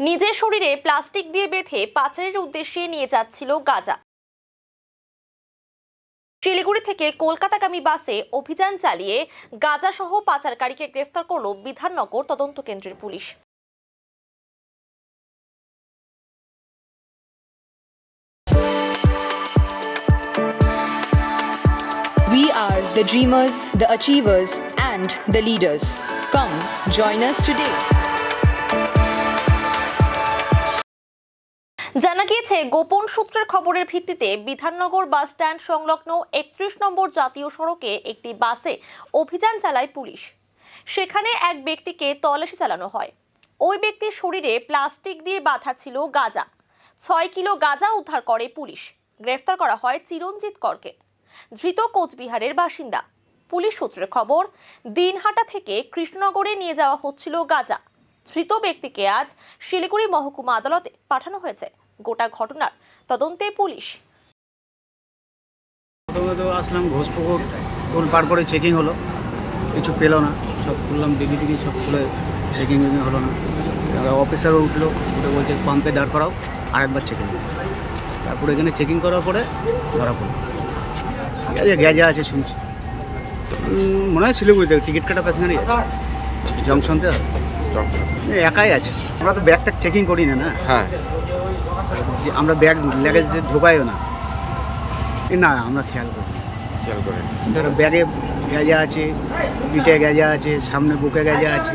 নিজের শরীরে প্লাস্টিক দিয়ে বেঁধে পাচারের উদ্দেশ্যে নিয়ে যাচ্ছিল গাঁজা। শিলিগুড়ি থেকে কলকাতাগামী বাসে অভিযান চালিয়ে গাঁজা সহ পাচারকারীকে গ্রেফতার করল বিধাননগর তদন্ত কেন্দ্রের police. We are the dreamers, the achievers, and the leaders. Come, join us today. জানা গিয়েছে, গোপন সূত্রের খবরের ভিত্তিতে বিধাননগর বাস স্ট্যান্ড সংলগ্ন 31 নম্বর জাতীয় সড়কে একটি বাসে অভিযান চালায় পুলিশ। সেখানে এক ব্যক্তিকে তল্লাশি চালানো হয়। ওই ব্যক্তির শরীরে প্লাস্টিক দিয়ে বাঁধা ছিল গাঁজা। 6 কিলো গাঁজা উদ্ধার করে পুলিশ। গ্রেফতার করা হয় চিরঞ্জিত করকে। ধৃত কোচবিহারের বাসিন্দা। পুলিশ সূত্রে খবর, দিনহাটা থেকে কৃষ্ণনগরে নিয়ে যাওয়া হচ্ছিল গাঁজা। ধৃত ব্যক্তিকে আজ শিলিগুড়ি মহকুমা আদালতে পাঠানো হয়েছে। গোটা ঘটনার তদন্তে পুলিশ। আসলাম ঘোষপুকুর টোল পার করে চেকিং হলো, কিছু পেলো না। সব খুললাম, ডিগি সব খুলে চেকিং হলো না। অফিসারও উঠলো, উঠে বলছে পাম্পে দাঁড় করাও, আরেকবার চেকিং। তারপরে এখানে চেকিং করার পরে ধরা পড়লো। ঠিক আছে, গ্যাজা আছে শুনছি, মনে হয় শিলিগুড়িতে টিকিট কাটা প্যাসেঞ্জারই আছে। জংশনতে একাই আছে। আমরা তো ব্যাগ ট্যাগ চেকিং করি না। হ্যাঁ, যে আমরা ব্যাগ ল্যাগেজ ঢোকাইও না। না, আমরা খেয়াল করি। ব্যাগে গ্যাজা আছে, পিঠে গ্যাজা আছে, সামনে বুকে গ্যাজা আছে।